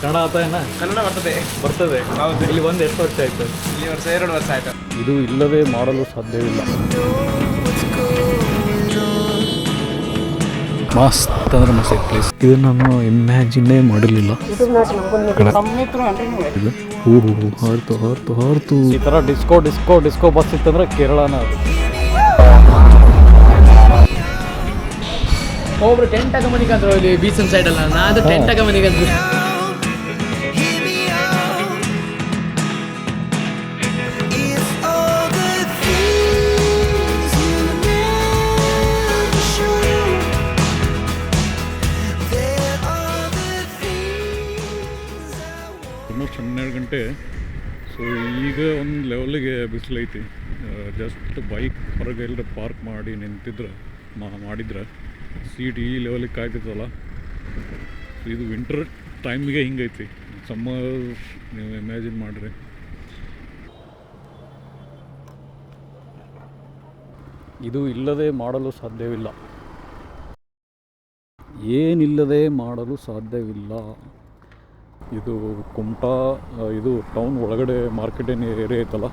ಕನ್ನಡ ಆತೇನ? ಕನ್ನಡ ಬರ್ತದೆ. ಹೌದು. ಇಲ್ಲಿ ಬಂದು ಎಷ್ಟು ವರ್ಷ ಆಯ್ತು? ಇಲ್ಲಿ 2 ವರ್ಷ ಆಯ್ತು. ಇದು ಇಲ್ಲದೆ ಮಾಡಲು ಸಾಧ್ಯವಿಲ್ಲ. ಮಸ್ತ್ ಅಂದ್ರೆ ಮಸ್ತ್ ಪ್ಲೇಸ್. ಇದು ನಾನು ಇಮ್ಯಾಜಿನ್ನೇ ಮಾಡಿರಲಿಲ್ಲ. ಹಾರ್ತು ಈ ಥರ ಡಿಸ್ಕೋ ಬಸ್ ಇತ್ತಂದ್ರೆ ಕೇರಳನ ಅದು. ಒಬ್ರು ಟೆಂಟ್ ಮನಿಕಂದ್ರು ಇಲ್ಲಿ ಬೀಚನ್ ಸೈಡ್ ಅಲ್ಲ, ನಾನು ಟೆಂಟ್ ಮನಿಕಂದ್ರು. ಆಲ್ಮೋಸ್ಟ್ 12 ಗಂಟೆ. ಸೊ ಈಗ ಒಂದು ಲೆವೆಲ್ಗೆ ಬಿಸಿಲೈತಿ. ಜಸ್ಟ್ ಬೈಕ್ ಹೊರಗೆ ಎಲ್ಲರೂ ಪಾರ್ಕ್ ಮಾಡಿ ನಿಂತಿದ್ರೆ ಮಾಡಿದ್ರೆ ಸೀಟ್ ಈ ಲೆವೆಲಿಗೆ ಕಾಯ್ತಿರ್ತಲ್ಲ. ಸೊ ಇದು ವಿಂಟರ್ ಟೈಮಿಗೆ ಹಿಂಗೈತಿ. ಸಮ್ಮರ್ ನೀವು ಇಮ್ಯಾಜಿನ್ ಮಾಡಿರಿ. ಇದು ಇಲ್ಲದೆ ಮಾಡಲು ಸಾಧ್ಯವಿಲ್ಲ. ಏನಿಲ್ಲದೆ ಮಾಡಲು ಸಾಧ್ಯವಿಲ್ಲ. ಇದು ಕುಮಟಾ, ಇದು ಟೌನ್ ಒಳಗಡೆ ಮಾರ್ಕೆಟಿನ ಏರಿಯಾ ಐತಲ್ಲ.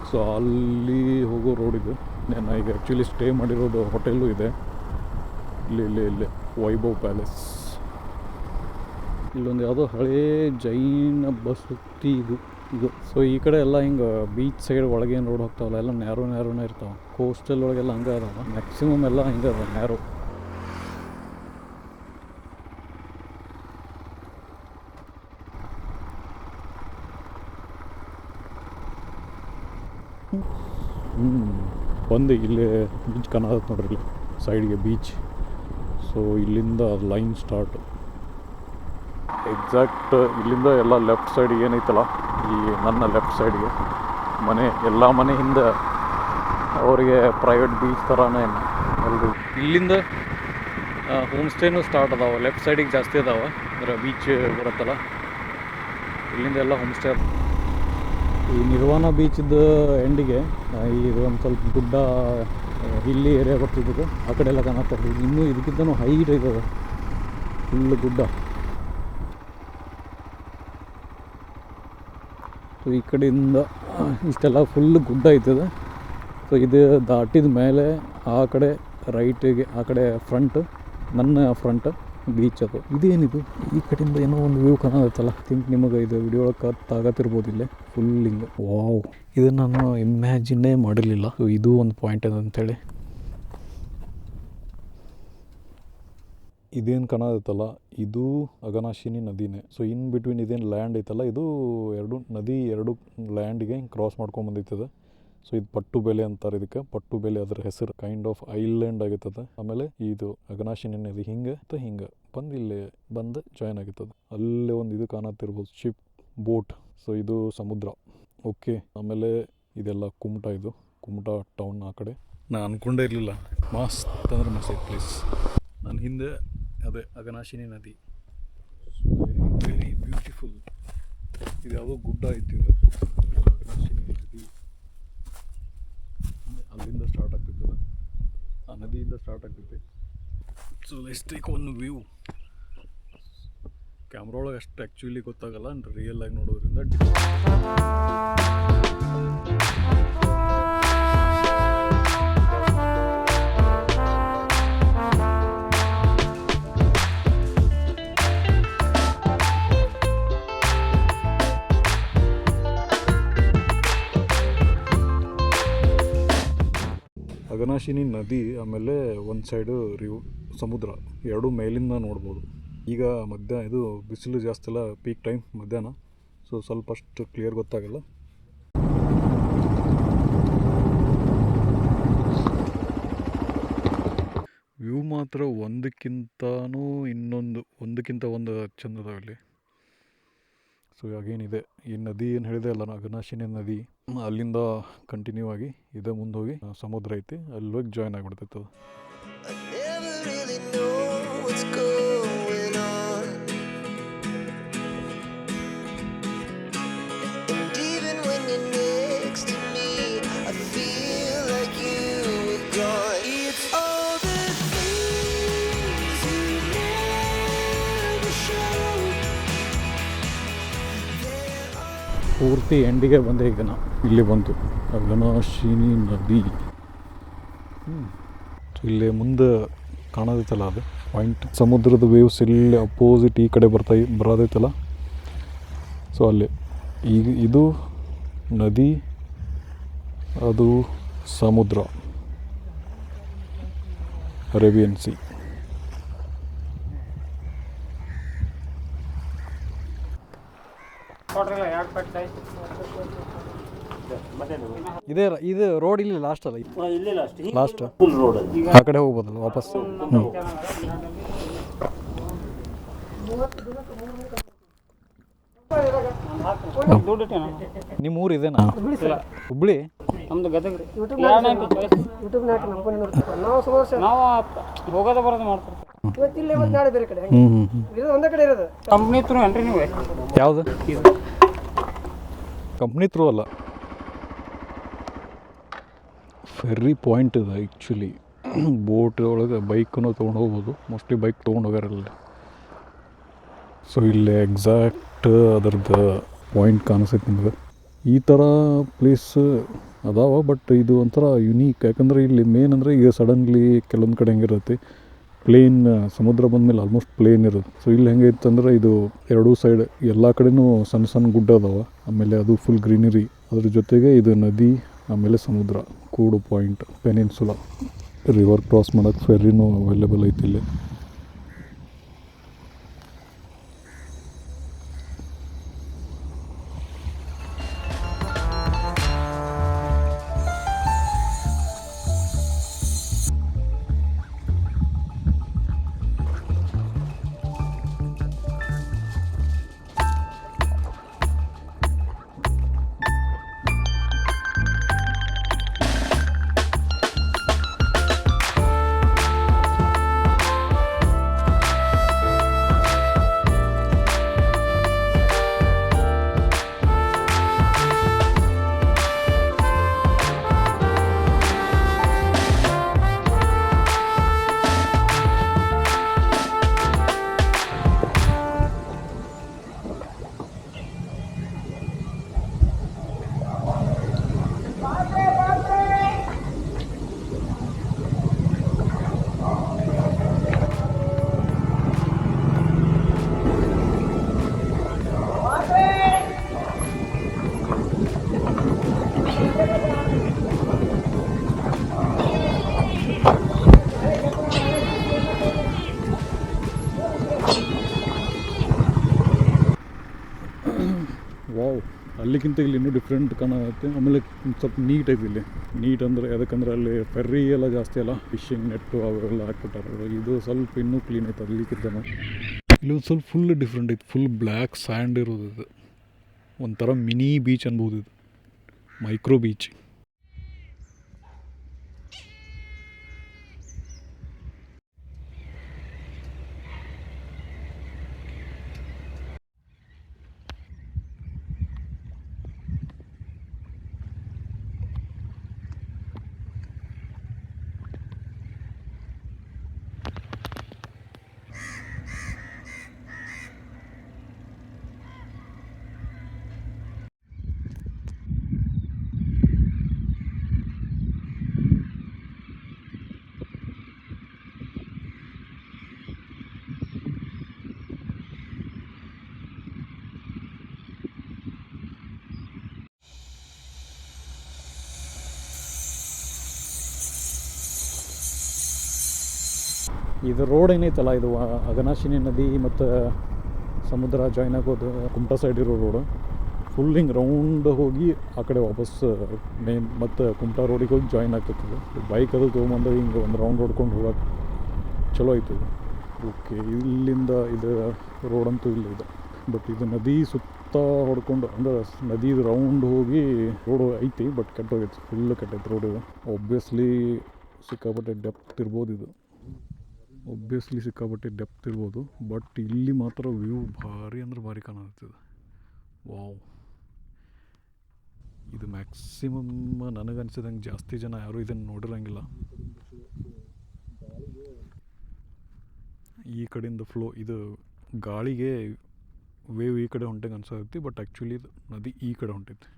ಸೊ ಅಲ್ಲಿ ಹೋಗೋ ರೋಡ್ ಇದು. ನಾನು ಈಗ ಆ್ಯಕ್ಚುಲಿ ಸ್ಟೇ ಮಾಡಿರೋದು ಹೋಟೆಲ್ಲು ಇದೆ ಇಲ್ಲಿ ವೈಭವ್ ಪ್ಯಾಲೇಸ್. ಇಲ್ಲೊಂದು ಯಾವುದೋ ಹಳೇ ಜೈನ ಬಸತಿ ಇದು. ಸೊ ಈ ಕಡೆ ಎಲ್ಲ ಹಿಂಗೆ ಬೀಚ್ ಸೈಡ್ ಒಳಗೇನು ರೋಡ್ ಹೋಗ್ತಾವಲ್ಲ, ಎಲ್ಲ ನ್ಯಾರೋನೇ ಇರ್ತಾವೆ. ಕೋಸ್ಟಲ್ ಒಳಗೆಲ್ಲ ಹಂಗೆ ಅದಾವ. ಮ್ಯಾಕ್ಸಿಮಮ್ ಎಲ್ಲ ಹಿಂಗೆ ಅದ ನ್ಯಾರೋ. ಬಂದು ಇಲ್ಲಿ ಬೀಚ್ ಕಾಣತ್ತೆ ನೋಡ್ರಿ, ಇಲ್ಲಿ ಸೈಡ್ಗೆ ಬೀಚ್. ಸೊ ಇಲ್ಲಿಂದ ಲೈನ್ ಸ್ಟಾರ್ಟ್. ಎಕ್ಸಾಕ್ಟ್ ಇಲ್ಲಿಂದ ಎಲ್ಲ ಲೆಫ್ಟ್ ಸೈಡ್ಗೆ ಏನೈತಲ್ಲ, ಈ ನನ್ನ ಲೆಫ್ಟ್ ಸೈಡ್ಗೆ ಎಲ್ಲ ಮನೆ ಹಿಂದೆ ಅವರಿಗೆ ಪ್ರೈವೇಟ್ ಬೀಚ್ ಥರನೇ ಎಲ್ಲರೂ. ಇಲ್ಲಿಂದ ಹೋಮ್ ಸ್ಟೇನೂ ಸ್ಟಾರ್ಟ್ ಅದಾವೆ. ಲೆಫ್ಟ್ ಸೈಡಿಗೆ ಜಾಸ್ತಿ ಅದಾವೆ, ಅಂದರೆ ಬೀಚ್ ಬರುತ್ತಲ್ಲ, ಇಲ್ಲಿಂದ ಎಲ್ಲ ಹೋಮ್ ಸ್ಟೇ. ಈ ನಿರ್ವಾಣ ಬೀಚಿದ್ದು ಎಂಡಿಗೆ ಇದು ಒಂದು ಸ್ವಲ್ಪ ಗುಡ್ಡ ಹಿಲ್ಲಿ ಏರಿಯಾ ಬರ್ತಿದ್ದದು, ಆ ಕಡೆ ಎಲ್ಲ ಕಾಣುತ್ತೆ. ಇನ್ನೂ ಇದಕ್ಕಿಂತನೂ ಹೈಟ್ ಇದೆ, ಫುಲ್ ಗುಡ್ಡ. ಸೊ ಈ ಕಡೆಯಿಂದ ಇಷ್ಟೆಲ್ಲ ಫುಲ್ ಗುಡ್ಡ ಐತದೆ. ಸೊ ಇದು ದಾಟಿದ ಮೇಲೆ ಆ ಕಡೆ ರೈಟಿಗೆ, ಆ ಕಡೆ ನನ್ನ ಫ್ರಂಟ್ ಬೀಚ್ ಅದು. ಇದೇನಿದು ಈ ಕಡೆಯಿಂದ ಏನೋ ಒಂದು ವ್ಯೂ ಕಾಣತ್ತಲ್ಲ. ಥಿಂಕ್ ನಿಮಗೆ ಇದು ವಿಡಿಯೋ ತಾಗತ್ತಿರ್ಬೋದು. ಇಲ್ಲೇ ಫುಲ್ ಹಿಂಗೆ ವಾವ್. ಇದನ್ನು ನಾನು ಇಮ್ಯಾಜಿನ್ನೇ ಮಾಡಿರಲಿಲ್ಲ. ಸೊ ಇದು ಒಂದು ಪಾಯಿಂಟ್ ಅಂಥೇಳಿ. ಇದೇನು ಕಾಣತ್ತಲ್ಲ, ಇದು ಅಘನಾಶಿನಿ ನದಿನೇ. ಸೊ ಇನ್ ಬಿಟ್ವೀನ್ ಇದೇನು ಲ್ಯಾಂಡ್ ಐತಲ್ಲ, ಇದು ಎರಡು ಲ್ಯಾಂಡಿಗೆ ಕ್ರಾಸ್ ಮಾಡ್ಕೊಂಬಂದೈತದ. ಸೊ ಇದು ಪಟ್ಟು ಬೆಲೆ ಅಂತಾರೆ ಇದಕ್ಕೆ. ಪಟ್ಟು ಬೆಲೆ ಅದರ ಹೆಸರು. ಕೈಂಡ್ ಆಫ್ ಐಲ್ಯಾಂಡ್ ಆಗಿರ್ತದೆ. ಆಮೇಲೆ ಇದು ಅಘನಾಶಿನಿ ನದಿ ಹಿಂಗೆ ಬಂದು ಜಾಯ್ನ್ ಆಗಿರ್ತದೆ. ಅಲ್ಲೇ ಒಂದು ಇದು ಕಾಣತ್ತಿರ್ಬೋದು, ಶಿಪ್ ಬೋಟ್. ಸೊ ಇದು ಸಮುದ್ರ. ಓಕೆ, ಆಮೇಲೆ ಇದೆಲ್ಲ ಕುಮಟಾ ಟೌನ್ ಆ ಕಡೆ. ನಾನು ಅಂದ್ಕೊಂಡೇ ಇರಲಿಲ್ಲ, ಮಸ್ತ್ ಅಂದ್ರೆ ಮಸ್ತ್ ಪ್ಲೇಸ್. ನನ್ನ ಹಿಂದೆ ಅದೇ ಅಘನಾಶಿನಿ ನದಿ. Very beautiful. ಇದು ಯಾವುದೋ ಗುಡ್ಡ ಐತಿ. ಇದು ಅಘನಾಶಿನಿ ನದಿ ಅಲ್ಲಿಂದ ಸ್ಟಾರ್ಟ್ ಆಗ್ತಿರ್ತದೆ, ಆ ನದಿಯಿಂದ ಸ್ಟಾರ್ಟ್ ಆಗ್ತೈತಿ. So let's take one view. Camera ಒಳಗೆ ಅಷ್ಟು ಆ್ಯಕ್ಚುಲಿ ಗೊತ್ತಾಗಲ್ಲ, ರಿಯಲ್ ಆಗಿ ನೋಡೋದ್ರಿಂದ. ಅಘನಾಶಿನಿ ನದಿ, ಆಮೇಲೆ ಒಂದು ಸೈಡು ಸಮುದ್ರ, ಎರಡೂ ಮೇಲಿಂದ ನೋಡ್ಬೋದು. ಈಗ ಇದು ಬಿಸಿಲು ಜಾಸ್ತಿ ಅಲ್ಲ, ಪೀಕ್ ಟೈಮ್ ಮಧ್ಯಾಹ್ನ. ಸೊ ಸ್ವಲ್ಪ ಅಷ್ಟು ಕ್ಲಿಯರ್ ಗೊತ್ತಾಗಲ್ಲ. ವ್ಯೂ ಮಾತ್ರ ಒಂದಕ್ಕಿಂತ ಒಂದು ಚಂದದ ಇಲ್ಲಿ. ಸೊ ಅಗೇನಿದೆ ಈ ನದಿ ಏನು ಹೇಳಿದೆ ಅಲ್ಲ, ಅಘನಾಶಿನಿ ನದಿ, ಅಲ್ಲಿಂದ ಕಂಟಿನ್ಯೂ ಆಗಿ ಇದೇ ಮುಂದೆ ಹೋಗಿ ಸಮುದ್ರ ಐತಿ, ಅಲ್ಲಿ ಹೋಗಿ ಜಾಯ್ನ್ ಆಗಿಬಿಡ್ತೈತೆ. ಪೂರ್ತಿ ಎಂಡಿಗೆ ಬಂದೆ ಈಗ ನಾ ಇಲ್ಲಿ ಬಂತು ಅಘನಾಶಿನಿ ನದಿ. ಇಲ್ಲಿ ಮುಂದೆ ಕಾಣೋದೈತಲ್ಲ ಅದು ಪಾಯಿಂಟ್, ಸಮುದ್ರದ ವೇವ್ಸ್ ಇಲ್ಲಿ ಅಪೋಸಿಟ್ ಈ ಕಡೆ ಬರೋದೈತಲ್ಲ, ಸೊ ಅಲ್ಲಿ ಈಗ ಇದು ನದಿ, ಅದು ಸಮುದ್ರ, ಅರೇಬಿಯನ್ ಸಿ. ಇದೇ ಇದು ರೋಡ್ ಇಲ್ಲಿ ಲಾಸ್ಟ್ ಅಲ್ಲ, ಲಾಸ್ಟ್ ಆ ಕಡೆ ಹೋಗ್ಬೋದಲ್ಲ ವಾಪಸ್. ನಿಮ್ಮ ಊರು ಇದೇನಾ? ಹುಬ್ಳಿ. ನಮ್ದು ಗದಗ ರೀ. ನಾವು ಹೋಗೋದು ಬರೋದು ಮಾಡ್ತಿರ್ತೀವಿ. ಕಂಪ್ನಿ ತ್ರೂ ಏನ್ರಿ ನೀವು? ಯಾವುದು ಕಂಪ್ನಿ ತ್ರೂ ಅಲ್ಲ, ಫೆರ್ರಿ ಪಾಯಿಂಟ್ ಇದೆ ಆ್ಯಕ್ಚುಲಿ. ಬೋಟ್ ಒಳಗೆ ಬೈಕನ್ನು ತೊಗೊಂಡು ಹೋಗ್ಬೋದು, ಮೋಸ್ಟ್ಲಿ ಬೈಕ್ ತೊಗೊಂಡು ಹೋಗಾರಲ್ಲ. ಸೊ ಇಲ್ಲಿ ಎಕ್ಸಾಕ್ಟ್ ಅದರದ್ದು ಪಾಯಿಂಟ್ ಕಾಣಿಸ್ತೈತೆ ನಿಮ್ಗೆ. ಈ ಥರ ಪ್ಲೇಸ್ ಅದಾವ, ಬಟ್ ಇದು ಒಂಥರ ಯುನೀಕ್. ಯಾಕಂದರೆ ಇಲ್ಲಿ ಮೇನ್ ಅಂದರೆ ಈಗ ಸಡನ್ಲಿ ಕೆಲವೊಂದು ಕಡೆ ಹೆಂಗಿರುತ್ತೆ, ಪ್ಲೇನ್ ಸಮುದ್ರ ಬಂದಮೇಲೆ ಆಲ್ಮೋಸ್ಟ್ ಪ್ಲೇನ್ ಇರುತ್ತೆ. ಸೊ ಇಲ್ಲಿ ಹೆಂಗೈತೆ ಅಂದ್ರೆ ಇದು ಎರಡೂ ಸೈಡ್ ಎಲ್ಲ ಕಡೆನೂ ಸಣ್ಣ ಸಣ್ಣ ಗುಡ್ಡ ಅದಾವೆ, ಆಮೇಲೆ ಅದು ಫುಲ್ ಗ್ರೀನರಿ. ಅದ್ರ ಜೊತೆಗೆ ಇದು ನದಿ, ಆಮೇಲೆ ಸಮುದ್ರ ಕೂಡು ಪಾಯಿಂಟ್, ಪೆನಿನ್ಸುಲಾ. ರಿವರ್ ಕ್ರಾಸ್ ಮಾಡೋಕ್ಕೆ ಫೆರ್ರಿನೂ ಅವೈಲೇಬಲ್ ಐತಿ ಇಲ್ಲಿ. ವಾವ್, ಅಲ್ಲಿಗಿಂತ ಇಲ್ಲಿ ಇನ್ನೂ ಡಿಫ್ರೆಂಟ್ ಕಾಣುತ್ತೆ. ಆಮೇಲೆ ಸ್ವಲ್ಪ ನೀಟ್ ಐತಿ ಇಲ್ಲಿ. ನೀಟ್ ಅಂದರೆ ಯಾಕಂದ್ರೆ ಅಲ್ಲಿ ಫೆರ್ರಿ ಎಲ್ಲ ಜಾಸ್ತಿ ಅಲ್ಲ, ಫಿಶಿಂಗ್ ನೆಟ್ಟು ಅವೆಲ್ಲ ಹಾಕ್ಬಿಟ್ಟಾರೆ. ಇದು ಸ್ವಲ್ಪ ಇನ್ನೂ ಕ್ಲೀನ್ ಐತೆ ಅಲ್ಲಿಗಿಂತ. ಇಲ್ಲಿ ಒಂದು ಸ್ವಲ್ಪ ಫುಲ್ ಡಿಫ್ರೆಂಟ್ ಐತೆ, ಫುಲ್ ಬ್ಲ್ಯಾಕ್ ಸ್ಯಾಂಡ್ ಇರೋದು. ಇದು ಒಂಥರ ಮಿನಿ ಬೀಚ್ ಅನ್ಬೋದು, ಇದು ಮೈಕ್ರೋ ಬೀಚ್. ಇದು ರೋಡ್ ಏನೈತಲ್ಲ, ಇದು ಅಘನಾಶಿನಿ ನದಿ ಮತ್ತು ಸಮುದ್ರ ಜಾಯ್ನ್ ಆಗೋದು ಕುಮಟಾ ಸೈಡ್ ಇರೋ ರೋಡು. ಫುಲ್ ಹಿಂಗೆ ರೌಂಡ್ ಹೋಗಿ ಆ ಕಡೆ ವಾಪಸ್ ಮೇನ್ ಮತ್ತು ಕುಮಟಾ ರೋಡಿಗೆ ಹೋಗಿ ಜಾಯ್ನ್ ಆಗ್ತದೆ. ಬೈಕ್ ಅದು ತೊಗೊಂಬಂದು ಹಿಂಗೆ ಒಂದು ರೌಂಡ್ ಹೊಡ್ಕೊಂಡು ಹೋಗೋಕೆ ಚಲೋ ಐತೆ ಇದು. ಓಕೆ, ಇಲ್ಲಿಂದ ಇದು ರೋಡ್ ಅಂತೂ ಇಲ್ಲ ಇದು, ಬಟ್ ಇದು ನದಿ ಸುತ್ತ ಹೊಡ್ಕೊಂಡು ಅಂದ್ರೆ ನದಿ ರೌಂಡ್ ಹೋಗಿ ರೋಡು ಐತಿ, ಬಟ್ ಕೆಟ್ಟೋಗೈತೆ, ಫುಲ್ ಕೆಟ್ಟೈತೆ ರೋಡ್ ಇದು. ಒಬ್ವಿಯಸ್ಲಿ ಸಿಕ್ಕಾಪಟ್ಟೆ ಡೆಪ್ತ್ ಇರ್ಬೋದು ಇದು, ಸಿಕ್ಕಾಪಟ್ಟೆ ಡೆಪ್ತ್ ಇರ್ಬೋದು. ಬಟ್ ಇಲ್ಲಿ ಮಾತ್ರ ವ್ಯೂ ಭಾರಿ ಅಂದ್ರೆ ಭಾರಿ ಕಾಣುತ್ತದೆ. ವಾವ್, ಇದು ಮ್ಯಾಕ್ಸಿಮಮ್ ನನಗನ್ಸಿದಂಗೆ ಜಾಸ್ತಿ ಜನ ಯಾರೂ ಇದನ್ನು ನೋಡಿರಂಗಿಲ್ಲ. ಈ ಕಡೆಯಿಂದ ಫ್ಲೋ ಇದು ಗಾಳಿಗೆ ವೇವ್ ಈ ಕಡೆ ಹೊಂಟಂಗೆ ಅನ್ಸತ್ತೈತಿ, ಬಟ್ ಆ್ಯಕ್ಚುಲಿ ಇದು ನದಿ ಈ ಕಡೆ ಹೊಂಟೈತಿ.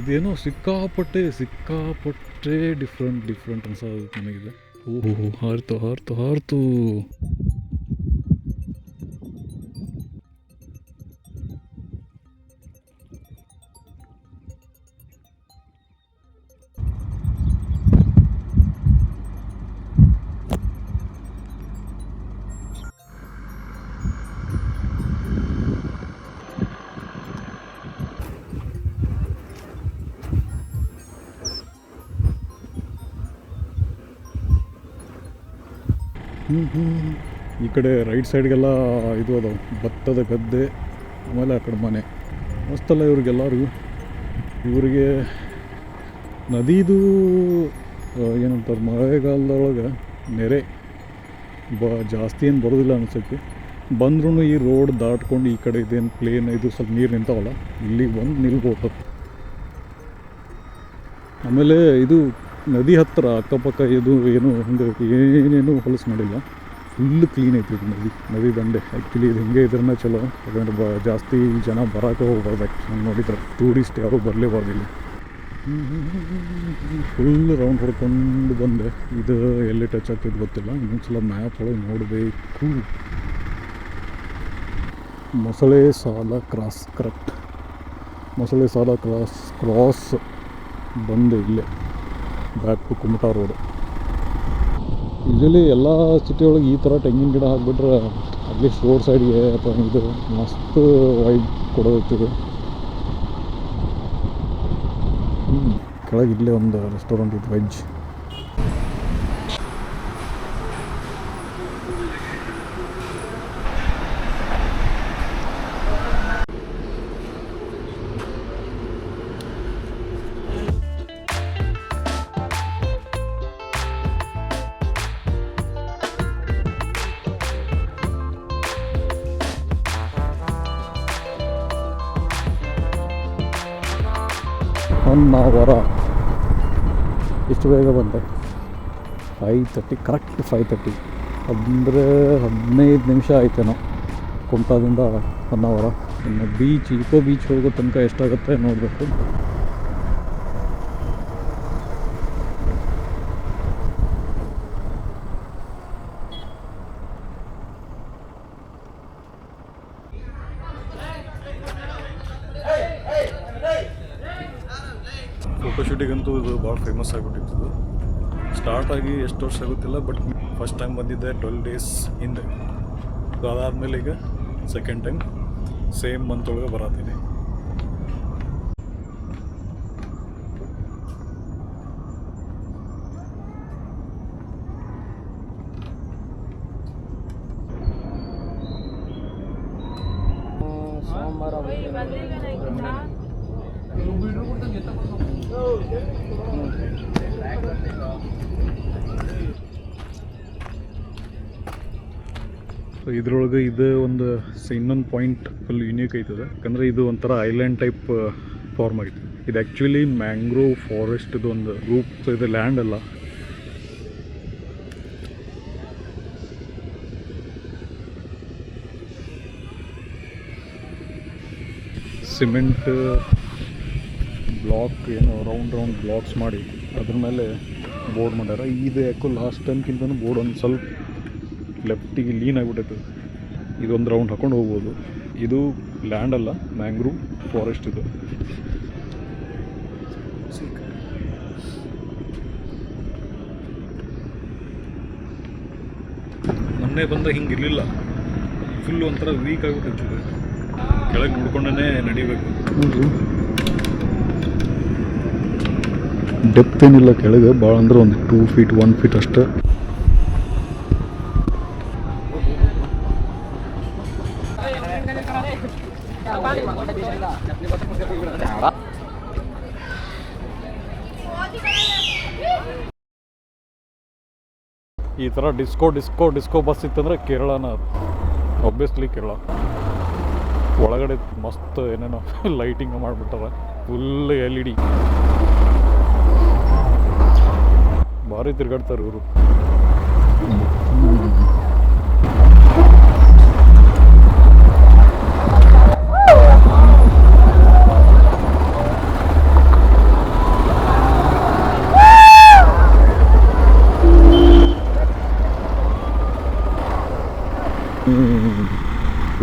ಇದೇನೋ ಸಿಕ್ಕಾಪಟ್ಟೆ ಡಿಫ್ರೆಂಟ್ ಅನ್ಸೋದು ನನಗಿದೆ. ಓಹೋ, ಹಾರ್ತು. ಈ ಕಡೆ ರೈಟ್ ಸೈಡ್ಗೆಲ್ಲ ಇದು ಅದಾವೆ, ಭತ್ತದ ಗದ್ದೆ, ಆಮೇಲೆ ಆ ಕಡೆ ಮನೆ. ಮಸ್ತಲ್ಲ ಇವ್ರಿಗೆಲ್ಲರಿಗೂ. ಇವರಿಗೆ ನದಿದು ಏನಂತಾರೆ, ಮಳೆಗಾಲದೊಳಗೆ ನೆರೆ ಜಾಸ್ತಿ ಏನು ಬರೋದಿಲ್ಲ ಅನಿಸುತ್ತೆ. ಬಂದ್ರೂ ಈ ರೋಡ್ ದಾಟ್ಕೊಂಡು ಈ ಕಡೆ ಇದೇನು ಪ್ಲೇನ್ ಇದು ಸ್ವಲ್ಪ ನೀರು ನಿಂತಾವಲ್ಲ, ಇಲ್ಲಿಗೆ ಬಂದು ನಿಲ್ಬೋದು. ಆಮೇಲೆ ಇದು ನದಿ ಹತ್ತಿರ ಅಕ್ಕಪಕ್ಕ ಇದು ಏನು ಹಂಗೆ ಏನೇನು ಹೊಲಸು ಮಾಡಿಲ್ಲ, ಫುಲ್ ಕ್ಲೀನ್ ಐತಿ ಇದು ನದಿ ದಂಡೆ. ಆ್ಯಕ್ಚುಲಿ ಇದು ಹಿಂಗೆ ಇದ್ರನ್ನ ಚಲೋ, ಯಾಕಂದ್ರೆ ಜಾಸ್ತಿ ಜನ ಬರೋಕೆ ಹೋಗ್ಬಾರ್ದು. ಆ್ಯಕ್ಚುಲಿ ನೋಡಿದ್ರೆ ಟೂರಿಸ್ಟ್ ಯಾರು ಬರಲೇಬಾರ್ದಿಲ್ಲ. ಫುಲ್ ರೌಂಡ್ ಹೊಡ್ಕೊಂಡು ಬಂದೆ. ಇದು ಎಲ್ಲಿ ಟಚ್ ಆಗ್ತಿದ್ದು ಗೊತ್ತಿಲ್ಲ, ಇನ್ನೊಂದು ಸಲ ಮ್ಯಾಪ್ ಒಳಗೆ ನೋಡಬೇಕು. ಮೊಸಳೆ ಸಾಲ ಕ್ರಾಸ್, ಕರೆಕ್ಟ್, ಮೊಸಳೆ ಸಾಲ ಕ್ರಾಸ್ ಬಂದೆ ಇಲ್ಲೇ back to Kumta road. Usually ಎಲ್ಲ ಸಿಟಿ ಒಳಗೆ ಈ ಥರ ತೆಂಗಿನ ಗಿಡ ಹಾಕ್ಬಿಟ್ರೆ ಅಟ್ಲೀಸ್ಟ್ ರೋಡ್ ಸೈಡ್ಗೆ ಅಥವಾ ಇದು ಮಸ್ತ್ ವೈಬ್ ಕೊಡೋದು. ಕೆಳಗೆ ಇಲ್ಲೇ ಒಂದು ರೆಸ್ಟೋರೆಂಟ್ ಇತ್ತು, ವೆಜ್. ಹೊನ್ನಾವರ ಎಷ್ಟು ಬೇಗ ಬಂದೆ, 5:30, ಕರೆಕ್ಟ್ 5:30 ಅಂದರೆ 15 ನಿಮಿಷ ಆಯ್ತೇನೋ ಕುಮಟಾದಿಂದ ಹೊನ್ನಾವರ. ಇನ್ನು ಈಕೋ ಬೀಚ್ ಹೋಗೋ ತನಕ ಎಷ್ಟಾಗುತ್ತೆ ನೋಡಬೇಕು. ಫೋಟೋಶೂಟಿಗಂತೂ ಇದು ಭಾಳ ಫೇಮಸ್ ಆಗಿಬಿಟ್ಟಿತ್ತು. ಸ್ಟಾರ್ಟ್ ಆಗಿ ಎಷ್ಟು ವರ್ಷ ಆಗುತ್ತಿಲ್ಲ, ಬಟ್ ಫಸ್ಟ್ ಟೈಮ್ ಬಂದಿದ್ದೆ 12 days ಹಿಂದೆ. ಅದಾದಮೇಲೆ ಈಗ ಸೆಕೆಂಡ್ ಟೈಮ್ ಸೇಮ್ ಮಂತ್ ಒಳಗೆ ಬರತ್ತೀನಿ. ಸೊ ಇದ್ರೊಳಗೆ ಇದು ಒಂದು ಇನ್ನೊಂದು ಪಾಯಿಂಟ್ ಫುಲ್ ಯುನೀಕ್ ಐತದೆ, ಯಾಕಂದರೆ ಇದು ಒಂಥರ ಐಲ್ಯಾಂಡ್ ಟೈಪ್ ಫಾರ್ಮ್ ಆಗೈತೆ. ಇದು ಆ್ಯಕ್ಚುಲಿ ಮ್ಯಾಂಗ್ರೋವ್ ಫಾರೆಸ್ಟ್ದು ಒಂದು ಗ್ರೂಪ್. ಸೊ ಇದು ಲ್ಯಾಂಡ್ ಅಲ್ಲ, ಸಿಮೆಂಟ್ ಬ್ಲಾಕ್ ಏನು ರೌಂಡ್ ಬ್ಲಾಕ್ಸ್ ಮಾಡಿ ಅದ್ರ ಮೇಲೆ ಬೋರ್ಡ್ ಮಾಡ್ಯಾರ. ಇದು ಯಾಕೋ ಲಾಸ್ಟ್ ಟೈಮ್ಗಿಂತನೂ ಬೋರ್ಡ್ ಒಂದು ಸ್ವಲ್ಪ ಲೆಫ್ಟಿಗೆ ಲೀನ್ ಆಗಿಬಿಟ್ಟೈತೆ. ಇದೊಂದು ರೌಂಡ್ ಹಾಕೊಂಡು ಹೋಗ್ಬೋದು. ಇದು ಲ್ಯಾಂಡ್ ಅಲ್ಲ, ಮ್ಯಾಂಗ್ರೋವ್ ಫಾರೆಸ್ಟ್ ಇದು. ಮೊನ್ನೆ ಬಂದ ಹಿಂಗಿರಲಿಲ್ಲ, ಫುಲ್ ಒಂಥರ ವೀಕ್ ಆಗಿಬಿಟ್ಟಿರ್ತದೆ, ಕೆಳಗೆ ನೋಡ್ಕೊಂಡೇ ನಡಿಬೇಕು. ಡೆಪ್ತ್ ಏನಿಲ್ಲ ಕೆಳಗೆ, ಭಾಳ ಅಂದ್ರೆ ಒಂದು 2 ಫೀಟ್ 1 ಫೀಟ್ ಅಷ್ಟೇ. ಈ ಥರ ಡಿಸ್ಕೋ ಬಸ್ ಇತ್ತಂದ್ರೆ ಕೇರಳನ ಒಬ್ವಿಯಸ್ಲಿ ಕೇರಳ. ಒಳಗಡೆ ಮಸ್ತ್ ಏನೇನೋ ಲೈಟಿಂಗ್ ಮಾಡಿಬಿಟ್ಟಾರ, ಫುಲ್ LED. ಭಾರಿ ತಿರ್ಗಾಡ್ತಾರೆ ಇವರು.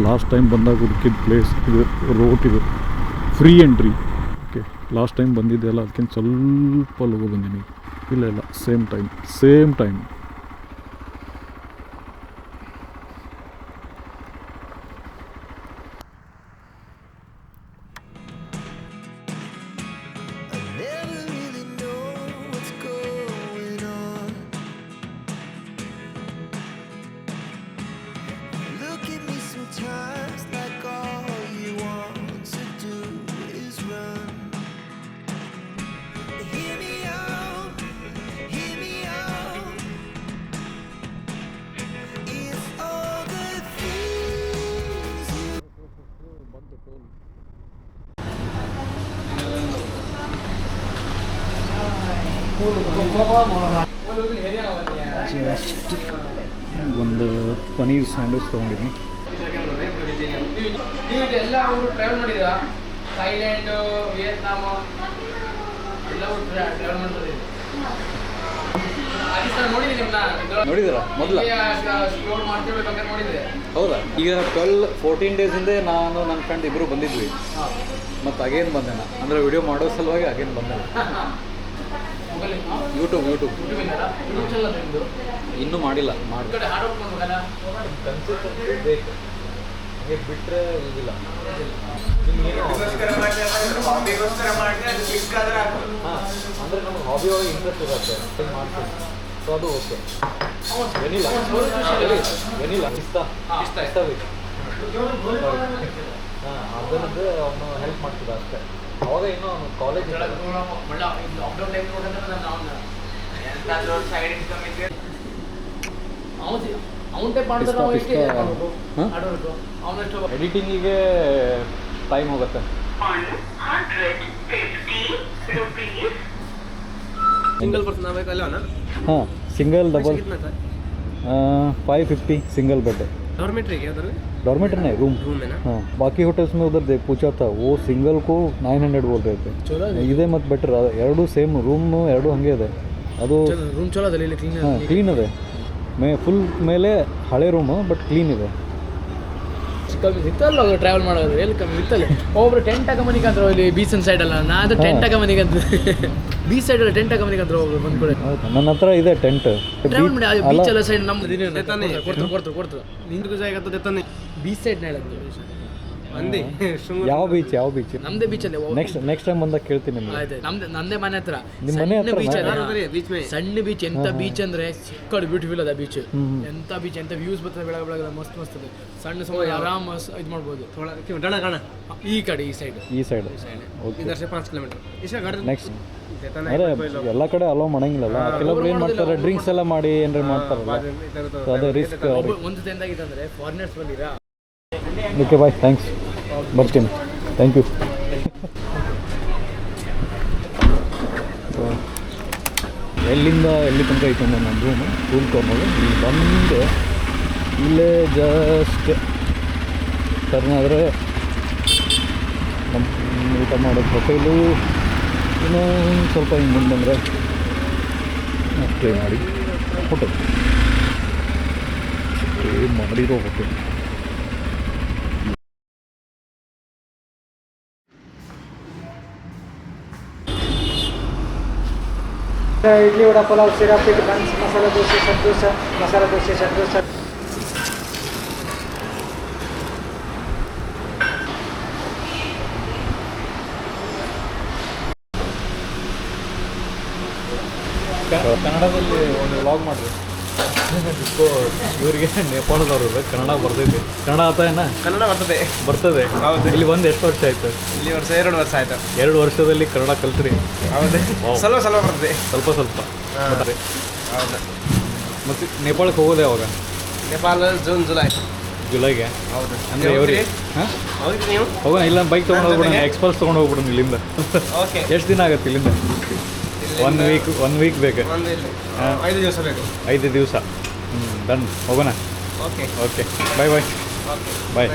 ಲಾಸ್ಟ್ ಟೈಮ್ ಬಂದಾಗ ಹುಡುಕಿದ ಪ್ಲೇಸ್ ಇದು, ರೋಟ್ ಇದು, free entry. Okay, last time ಬಂದಿದ್ದೆ ಅಲ್ಲ, ಅದಕ್ಕಿಂತ ಸ್ವಲ್ಪ ಲಗು ಬಂದೀನಿ. ಇಲ್ಲ ಸೇಮ್ ಟೈಮ್. ಒಂದು ಪನೀರ್ ಸ್ಯಾಂಡ್ವಿಚ್ ತೊಗೊಂಡಿದ್ದೀನಿ. ನೀವು ಎಲ್ಲ ಅವರು ಟ್ರಾವೆಲ್ ಮಾಡಿದ್ದೀರಾ? ಥೈಲ್ಯಾಂಡ್, ವಿಯೆಟ್ನಾಮ್ ಎಲ್ಲ ಟ್ರಾವೆಲ್ ಮಾಡ್ತಾರೆ. ನೋಡಿದ್ದೀರಾ ಮೊದಲ? ಹೌದಾ? ಈಗ 14 ಡೇಸ್ ಹಿಂದೆ ನಾನು ನನ್ನ ಫ್ರೆಂಡ್ ಇಬ್ಬರು ಬಂದಿದ್ವಿ, ಮತ್ತು ಅಗೇನ್ ಬಂದೆ ನಾನು, ಅಂದರೆ ವಿಡಿಯೋ ಮಾಡೋ ಸಲುವಾಗಿ ಅಗೇನ್ ಬಂದೆ. ಯೂಟ್ಯೂಬ್ ಇನ್ನೂ ಮಾಡಿಲ್ಲ, ಕನ್ಸಿಸ್ಟೆನ್ಸಿ ಬೇಕು, ಹಾಗೆ ಬಿಟ್ಟರೆ ಈಗಿಲ್ಲ. ಹಾಂ, ಅಂದರೆ ನಮ್ಗೆ ಹಾಬಿ ಒಳಗೆ ಇಂಟ್ರೆಸ್ಟ್ ಇರುತ್ತೆ, ಮಾಡ್ತೀನಿ. ಸೊ ಅದು ಓಕೆ. ವೆನಿಲ್ಲ ಇಷ್ಟ ಬೇಕು. ಹಾಂ, ಅದನ್ನದು ಅವನು ಹೆಲ್ಪ್ ಮಾಡ್ತಿದ್ದ ಅಷ್ಟೇ. ಅವಾಗ ಇನ್ನೂ ಅವನು ಕಾಲೇಜ್ ಎಡಿಟಿಂಗಿಗೆ ಟೈಮ್ ಹೋಗುತ್ತೆ. सिंगल पर्सन अवेलेबल है ना? हाँ, सिंगल डबल 550 सिंगल बेड है. डॉर्मेट्री क्या उधर? डॉर्मेट्री नहीं, रूम है ना? हाँ, बाकी होटल्स में उधर देख पूछा था, वो सिंगल को 900 बोल रहे थे. ಇದೇ ಮತ್ತು ಬೆಟರ್, ಎರಡು ಸೇಮ್ ರೂಮ್, ಎರಡು ಹಾಗೆ ಇದೆ. ಅದು ರೂಮ್ ಚಲೋ ಅದ, ಕ್ಲೀನ್. ಹಾಂ, ಕ್ಲೀನ್ ಇದೆ. ಫುಲ್ ಮೇಲೆ ಹಳೆ ರೂಮು, ಬಟ್ ಕ್ಲೀನ್ ಇದೆ. ಕಮ್ಮಿ ಇತ್ತಲ್ಲ ಟ್ರಾವೆಲ್ ಮಾಡೋದು, ಎಲ್ಲಿ ಕಮ್ಮಿ ಇತ್ತಲ್ಲ. ಒಬ್ಬರು ಟೆಂಟ್ ಮನಿಗೆ ಅಂದ್ರೆ ಇಲ್ಲಿ ಬೀಚನ್ ಸೈಡ್ ಅಲ್ಲ, ನಾನು ಟೆಂಟ್ ಮನಿಗೆ ಅಂತ ಬೀಚ್ ಸೈಡ್ ಅಲ್ಲಿ ಟೆಂಟ್ ಮನಿಗೆ ಅಂದ್ರೆ ಒಬ್ರು ಬಂದ್ಕೊಡೆ. ನನ್ನ ಹತ್ರ ಇದೆ ಟೆಂಟ್. ಟ್ರಾವೆಲ್ ಮಾಡಿ ಬೀಚ್ ಎಲ್ಲ ಸೈಡ್ ನಮ್ದು ಕೊಡ್ತಾರೆ ನಿಂದು ಜಾಗ ದೇತಾನೆ. ಬೀಚ್ ಸೈಡ್ ಹೇಳೋದು ಅಂದಿ ಯಾವ ಬೀಚ್? ನಮ್ದೇ ಬೀಚ್ ಅಲ್ಲಿ. ನೆಕ್ಸ್ಟ್ ಟೈಮ್ ಬಂದಾಗ ಕೇಳ್ತೀನಿ ನಿಮ್ಗೆ. ಆಯ್ತು, ನಂದೇ ಮನೆ ಹತ್ರ ನಿಮ್ಮ ಮನೆ ಹತ್ರ ಬೀಚ್ बीच में ಸಣ್ಣ ಬೀಚ್. ಎಂತ ಬೀಚ್ ಅಂದ್ರೆ ಸಿಕ್ಕಡ್ ಬ್ಯೂಟಿಫುಲ್ ಅದ ಬೀಚ್. ಎಂತ ಬೀಚ್, ಎಂತ ವ್ಯೂಸ್ ಬರ್ತದೆ ಬೆಳಗ್ಗೆ ಮಸ್ತ್ ಅದ. ಸಣ್ಣ ಸಮಯ ಆರಾಮ್ ಇದು ಮಾಡ್ಬೋದು. ಈ ಕಡೆ ಈ ಸೈಡ್ इधर से 5 किलोमीटर इसका घर ನೆಕ್ಸ್ಟ್ ಎಲ್ಲ ಕಡೆ ಅಲೋ ಮಾಡಂಗಿಲ್ಲಲ್ಲ. ಕೆಲವ್ರು ಏನು ಮಾಡ್ತಾರೆ, ಡ್ರಿಂಕ್ಸ್ ಎಲ್ಲ ಮಾಡಿ ಏನಾರು ಮಾಡ್ತಾರಲ್ಲ, ಅದೇ ರಿಸ್ಕ್. ಒಂದು ಎಂದಾಗಿದೆ ಅಂದ್ರೆ ಫಾರಿನರ್ಸ್ ಬಂದಿರಾ. ಓಕೆ ಬಾಯ್, ಥ್ಯಾಂಕ್ಸ್, ಬರ್ತೀನಿ. Thank you. ಎಲ್ಲಿಂದ ಎಲ್ಲಿ ತನಕ ಐತೆ ನನ್ನ ರೂಮು, ರೂಮ್ ತೊಗೊಂಡು ಇಲ್ಲಿ ಬಂದು ಇಲ್ಲೇ ಜಸ್ಟ್ ಟರ್ನ್ ಆದರೆ ನಮ್ಮ ಊಟ ಮಾಡೋದು ಹೋಟೆಲು. ಇನ್ನೂ ಸ್ವಲ್ಪ ಹಿಂಗೆ ಮುಂದೆ ಬಂದರೆ ಸ್ಟೇ ಮಾಡಿ ಹೋಟೆಲ್, ಸ್ಟೇ ಮಾಡಿರೋ ಹೋಟೆಲ್. ಇಡ್ಲಿ, ವಡ, ಪಲಾವ್, ಸಿರಾ, feet, buns, masala dosa, set dosa, masala dosa, set dosa. ಕನ್ನಡದಲ್ಲಿ ಒಂದು ವ್ಲಾಗ್ ಮಾಡಿರಿ. ಇವರಿಗೆ ನೇಪಾಳದವ್ರು ಕನ್ನಡ ಬರ್ತೈತಿ. ಕನ್ನಡ ಆತ ಏನ? ಕನ್ನಡ ಬರ್ತದೆ. ಹೌದು. ಇಲ್ಲಿ ಬಂದು ಎಷ್ಟು ವರ್ಷ ಆಯ್ತು? ಇಲ್ಲಿ 2 ವರ್ಷ ಆಯ್ತು. 2 ವರ್ಷದಲ್ಲಿ ಕನ್ನಡ ಕಲ್ತ್ರಿ? ಹೌದು. ಸ್ವಲ್ಪ ಬರ್ತದೆ. ಸ್ವಲ್ಪ ಬರ್ತದೆ. ಹೌದು. ಮತ್ತು ನೇಪಾಳಕ್ಕೆ ಹೋಗೋದು ಯಾವಾಗ? ನೇಪಾಳ ಜೂನ್ ಜುಲೈಗೆ. ಹೌದು. ಅಂದರೆ ಇವ್ರಿಗೆ ಹೌದು ನೀವು ಹೋಗೋಣ. ಇಲ್ಲ ಬೈಕ್ ತೊಗೊಂಡು ಹೋಗ್ಬಿಡೋಣ, ಎಕ್ಸ್ಪಲ್ಸ್ ತೊಗೊಂಡು ಹೋಗ್ಬಿಡೋಣ ಇಲ್ಲಿಂದ. ಓಕೆ. ಎಷ್ಟು ದಿನ ಆಗುತ್ತೆ ಇಲ್ಲಿಂದ? 1 ವೀಕ್ ಬೇಕು. 5 ದಿವಸ ಬೇಕು. 5 ದಿವಸ. ಡನ್, ಹೋಗೋಣ. ಓಕೆ. ಓಕೆ, ಬಾಯ್ ಬಾಯ್. ಓಕೆ. ಬಾಯ್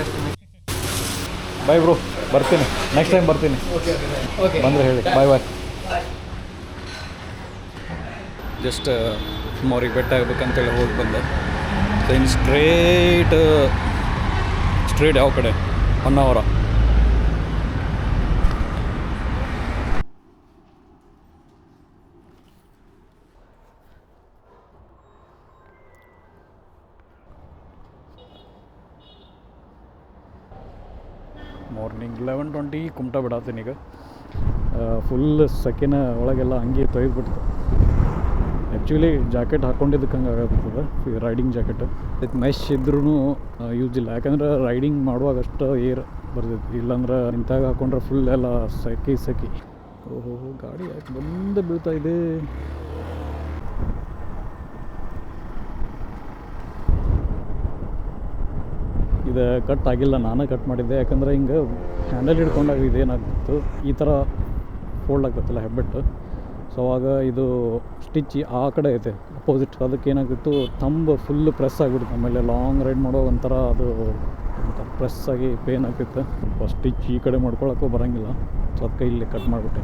ಬಾಯ್ ಬ್ರೋ. ಬರ್ತೀನಿ, ನೆಕ್ಸ್ಟ್ ಟೈಮ್ ಬರ್ತೀನಿ. ಓಕೆ ಬಂದರೆ ಹೇಳಿ. ಬಾಯ್ ಬಾಯ್. ಜಸ್ಟ್ ಅವ್ರಿಗೆ ಬೆಟ್ಟ ಆಗ್ಬೇಕಂತೇಳಿ ಹೋಗಿ ಬಂದೆ. ಇನ್ನು ಸ್ಟ್ರೇಟ್ ಯಾವ ಕಡೆ? ಹೊನ್ನಾವರ. ಮಾರ್ನಿಂಗ್ 11:20 ಕುಮಟಾ ಬಿಡತ್ತೀನಿ ಈಗ. ಫುಲ್ ಸೆಕೆನ ಒಳಗೆಲ್ಲ ಹಂಗೆ ತೊಯ್ದುಬಿಡ್ತು. ಆ್ಯಕ್ಚುಲಿ ಜಾಕೆಟ್ ಹಾಕ್ಕೊಂಡಿದ್ದಕ್ಕೆ ಹಂಗೆ ಆಗತ್ತದ, ರೈಡಿಂಗ್ ಜಾಕೆಟ್. ಇದಕ್ಕೆ ಮೆಶ್ ಇದ್ರೂ ಯೂಸ್ ಇಲ್ಲ, ಯಾಕಂದ್ರೆ ರೈಡಿಂಗ್ ಮಾಡುವಾಗ ಅಷ್ಟು ಏರ್ ಬರ್ತೈತಿ. ಇಲ್ಲಾಂದ್ರೆ ನಿಂತಾಗ ಹಾಕೊಂಡ್ರೆ ಫುಲ್ ಎಲ್ಲ ಸೆಕೆ. ಓಹೋ, ಗಾಡಿ ಯಾಕೆ ಬಂದು ಬೀಳ್ತಾ ಇದೆ? ಇದು ಕಟ್ ಆಗಿಲ್ಲ, ನಾನೇ ಕಟ್ ಮಾಡಿದ್ದೆ. ಯಾಕಂದ್ರೆ ಹಿಂಗೆ ಹ್ಯಾಂಡಲ್ ಹಿಡ್ಕೊಂಡಾಗ ಇದೇನಾಗ್ತಿತ್ತು, ಈ ಥರ ಫೋಲ್ಡ್ ಆಗ್ತೈತಲ್ಲ ಹೆಬ್ಬೆಟ್ಟು. ಸೊ ಆವಾಗ ಇದು ಸ್ಟಿಚ್ ಆ ಕಡೆ ಐತೆ ಅಪೋಸಿಟ್. ಅದಕ್ಕೆ ಏನಾಗ್ತಿತ್ತು, ಥಂಬ್ ಫುಲ್ ಪ್ರೆಸ್ ಆಗಿಬಿಡ್ತು. ಆಮೇಲೆ ಲಾಂಗ್ ರೈಡ್ ಮಾಡೋ ಒಂಥರ ಅದು ಪ್ರೆಸ್ ಆಗಿ ಪೇನ್ ಆಗ್ತಿತ್ತು. ಸ್ವಲ್ಪ ಸ್ಟಿಚ್ ಈ ಕಡೆ ಮಾಡ್ಕೊಳಕ್ಕೂ ಬರೋಂಗಿಲ್ಲ. ಸೊ ಅದಕ್ಕೆ ಇಲ್ಲಿ ಕಟ್ ಮಾಡಿಬಿಟ್ಟೆ.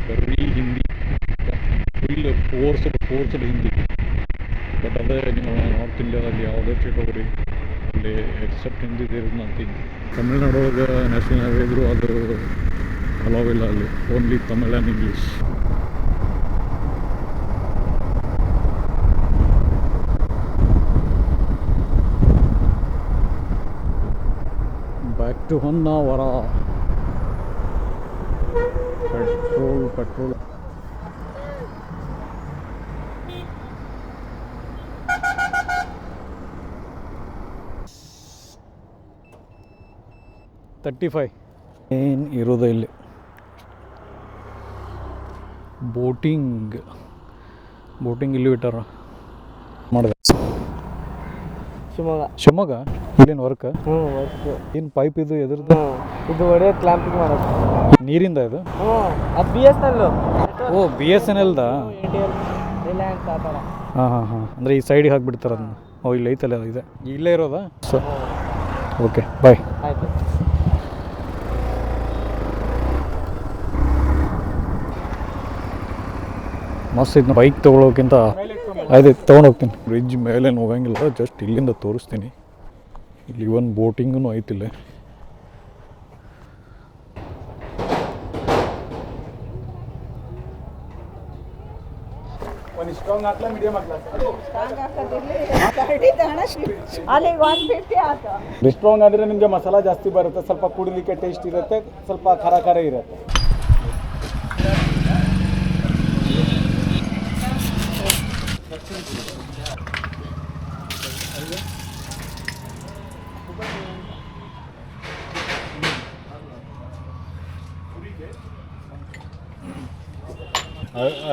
ಬರೀ Hindi, full forced Hindi. But ಅದೇ ನೀವು ನಾರ್ತ್ ಇಂಡಿಯಾದಲ್ಲಿ ಯಾವುದೇ ಸ್ಟೇಟ್ ಹೋಗ್ರಿ, ಅಲ್ಲಿ except Hindi there is nothing. Tamil Nadu ಒಳಗೆ ನ್ಯಾಷನಲ್ ಹೈವೇ ಇದ್ದರೂ ಅದು ಅಲೋವಿಲ್ಲ ಅಲ್ಲಿ, only Tamil and English. Back to Honnavar. Petrol 35 ಏನು ಇರೋದು ಇಲ್ಲಿ. ಬೋಟಿಂಗ್ ಇಲ್ಲಿ ಬಿಟ್ಟಾರ. ಮಾಡಿದೆ ಶಿವಮೊಗ್ಗ. ಇಲ್ಲೇನು ವರ್ಕ್? ವರ್ಕ್. ಏನು ಪೈಪ್ ಇದು ಎದ್ರದ್ದು? ಇದು ಒಳ್ಳೆ ಕ್ಲಾಂಪಿಂಗ್ ಮಾಡೋದು ನೀರಿಂದ ಇದು? ಅದು BSNL. ಓ, BSNLದ? ರಿಲಯನ್ಸ್ ಆ ಥರ. ಹಾಂ. ಅಂದರೆ ಈ ಸೈಡಿಗೆ ಹಾಕ್ಬಿಡ್ತಾರೆ ಅದನ್ನ. ಓ, ಇಲ್ಲಿ ಐತಲ್ಲ, ಇದೆ ಇಲ್ಲೇ ಇರೋದಾ? ಸೊ ಓಕೆ, ಬಾಯ್. ಆಯಿತು. ಮಸ್ತ್ ಇದ್ನ. ಬೈಕ್ ತೊಗೊಳೋಕ್ಕಿಂತ ಆಯ್ತು ತೊಗೊಂಡೋಗ್ತೀನಿ. ಬ್ರಿಡ್ಜ್ ಮೇಲೇನು ಹೋಗಂಗಿಲ್ಲ, ಜಸ್ಟ್ ಇಲ್ಲಿಂದ ತೋರಿಸ್ತೀನಿ. ಇಲ್ಲಿ ಒಂದು ಬೋಟಿಂಗೂ ಐತಿಲ್ಲ. ಒಂದು ಸ್ಟ್ರಾಂಗ್ ಹಾಕ್ಲಾ, ಮೀಡಿಯಂ ಹಾಕ್ಲಾ? ಅಲ್ಲಿ 150 ಆಯ್ತು. ಸ್ಟ್ರಾಂಗ್ ಅಂದರೆ ನಿಮಗೆ ಮಸಾಲ ಜಾಸ್ತಿ ಬರುತ್ತೆ, ಸ್ವಲ್ಪ ಕುಡಿಲಿಕ್ಕೆ ಟೇಸ್ಟ್ ಇರುತ್ತೆ, ಸ್ವಲ್ಪ ಖಾರ ಇರುತ್ತೆ.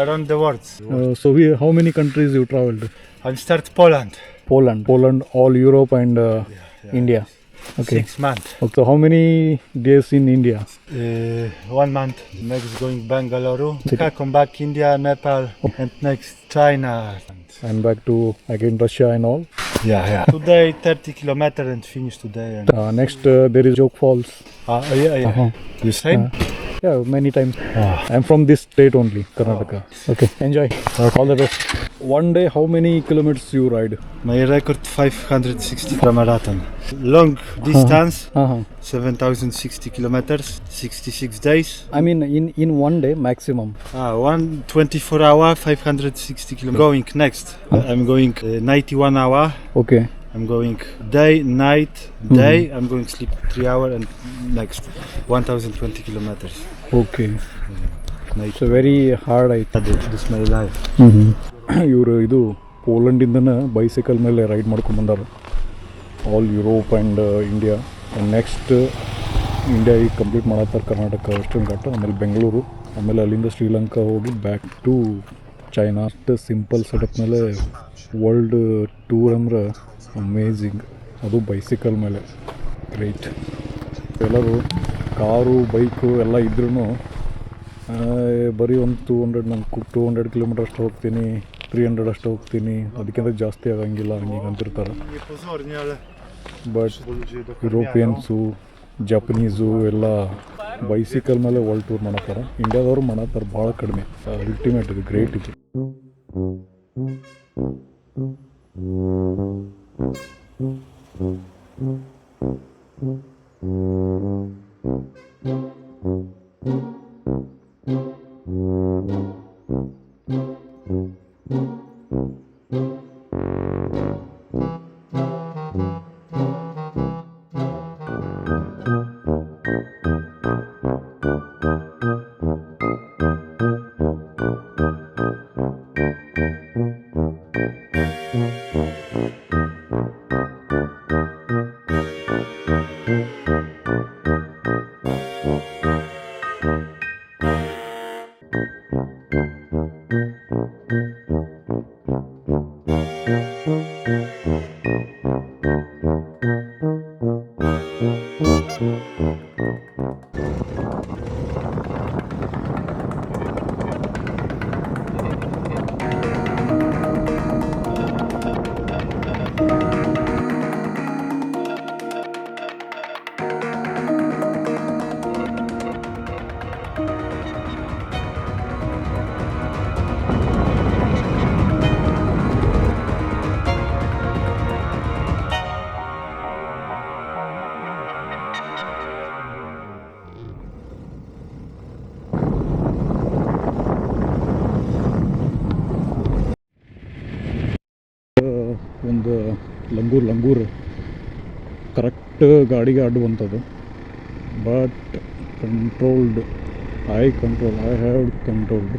Around the world. So how many countries you traveled? I'll start Poland. Poland, all Europe and India. Okay. 6 months. Okay. So how many days in India? 1 month. Next going Bangalore. I come back India, Nepal, and next China. And back to again Russia and all. Yeah. Today 30 kilometers and finish today. And Next there is Joke Falls. yeah. Uh-huh. You same? Yeah, many times. I'm from this state only, Karnataka. Okay, enjoy. All the best. One day, how many kilometers you ride? My record 560 for marathon. Long distance, 7,060 kilometers, 66 days. I mean, in one day maximum. 24 hour, 560 kilometers. Going next. I'm going 91 hour. Okay. I'm going day, night, day. I'm going sleep 3 hours and next 1,020 kilometers. Okay. It's very hard ಆಯ್ತು. This my life. ಇವರು ಇದು ಪೋಲೆಂಡಿಂದನೇ bicycle ಮೇಲೆ ride ಮಾಡ್ಕೊಂಡು ಬಂದಾರ all Europe and India. Next India ಈಗ complete ಮಾಡತ್ತಾರೆ, Karnataka western ಘಾಟ, ಆಮೇಲೆ ಬೆಂಗಳೂರು, ಆಮೇಲೆ ಅಲ್ಲಿಂದ ಶ್ರೀಲಂಕಾ ಹೋಗಿ ಬ್ಯಾಕ್ ಟು ಚೈನಾ. ಅಷ್ಟು ಸಿಂಪಲ್ ಸೆಟಪ್ ಮೇಲೆ ವರ್ಲ್ಡ್ ಟೂರ್ ಅಂದ್ರೆ ಅಮೇಝಿಂಗ್, ಅದು ಬೈಸಿಕಲ್ ಮೇಲೆ ಗ್ರೇಟ್. ಎಲ್ಲರೂ ಕಾರು ಬೈಕು ಎಲ್ಲ ಇದ್ರೂ ಬರೀ ಒಂದು 200 ನಂಗೆ 200 ಕಿಲೋಮೀಟರ್ ಅಷ್ಟು ಹೋಗ್ತೀನಿ, 300 ಅಷ್ಟು ಹೋಗ್ತೀನಿ, ಅದಕ್ಕಿಂತ ಜಾಸ್ತಿ ಆಗಂಗಿಲ್ಲ ಹಂಗೆ ಅಂತಿರ್ತಾರೆ. Pozornie, ale ಬಟ್ ಯುರೋಪಿಯನ್ಸು ಜಪನೀಸು ಎಲ್ಲ ಬೈಸಿಕಲ್ ಮೇಲೆ ವರ್ಲ್ಡ್ ಟೂರ್ ಮಾಡತ್ತಾರೆ. ಇಂಡಿಯಾದವರು ಮಾಡತ್ತಾರೆ ಭಾಳ ಕಡಿಮೆ. ಅಲ್ಟಿಮೇಟ್ ಇದು, ಗ್ರೇಟ್ ಇದು. ಒಂದು ಲಂಗೂರ್ ಕರೆಕ್ಟ್ ಗಾಡಿಗೆ ಅಡ್ಡುವಂಥದ್ದು. But controlled, I have controlled.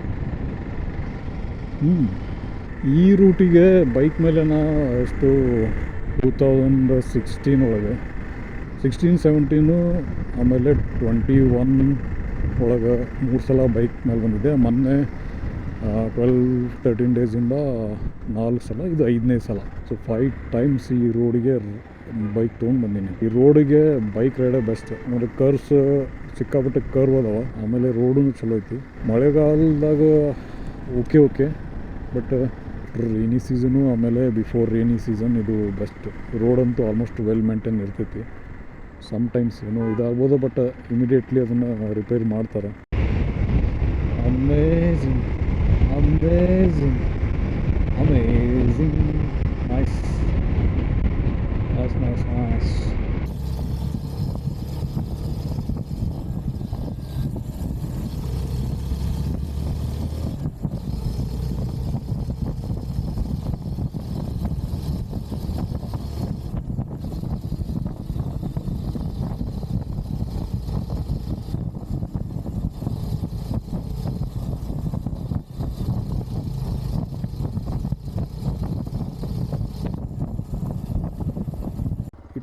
ಈ ರೂಟಿಗೆ ಬೈಕ್ ಮೇಲೆ ನಾ ಎಷ್ಟು 2016 ಒಳಗೆ 16-17 ಆಮೇಲೆ 21 ಒಳಗೆ 3 ಸಲ ಬೈಕ್ ಮೇಲೆ ಬಂದಿದ್ದೆ. ಮೊನ್ನೆ 12-13 ಡೇಸಿಂದ 4 ಸಲ, ಇದು 5ನೇ ಸಲ. ಸೊ 5 ಟೈಮ್ಸ್ ಈ ರೋಡಿಗೆ ಬೈಕ್ ತೊಗೊಂಡು ಬಂದೀನಿ. ಈ ರೋಡಿಗೆ ಬೈಕ್ ರೈಡೇ ಬೆಸ್ಟ್. ಆಮೇಲೆ ಕರ್ವ್ಸ್ ಸಿಕ್ಕಾಪಟ್ಟೆ ಕರ್ವ್ ಅದಾವ, ಆಮೇಲೆ ರೋಡೂ ಚಲೋ ಐತಿ. ಮಳೆಗಾಲದಾಗ ಓಕೆ ಬಟ್ ರೈನಿ ಸೀಸನು ಆಮೇಲೆ ಬಿಫೋರ್ ರೈನಿ ಸೀಸನ್ ಇದು ಬೆಸ್ಟ್. ರೋಡ್ ಅಂತೂ ಆಲ್ಮೋಸ್ಟ್ ವೆಲ್ ಮೇಂಟೈನ್ ಇರ್ತೈತಿ. ಸಮ್ಟೈಮ್ಸ್ ಏನೋ ಇದಾಗ್ಬೋದು, ಬಟ್ ಇಮಿಡಿಯೇಟ್ಲಿ ಅದನ್ನು ರಿಪೇರಿ ಮಾಡ್ತಾರೆ. Amazing nice.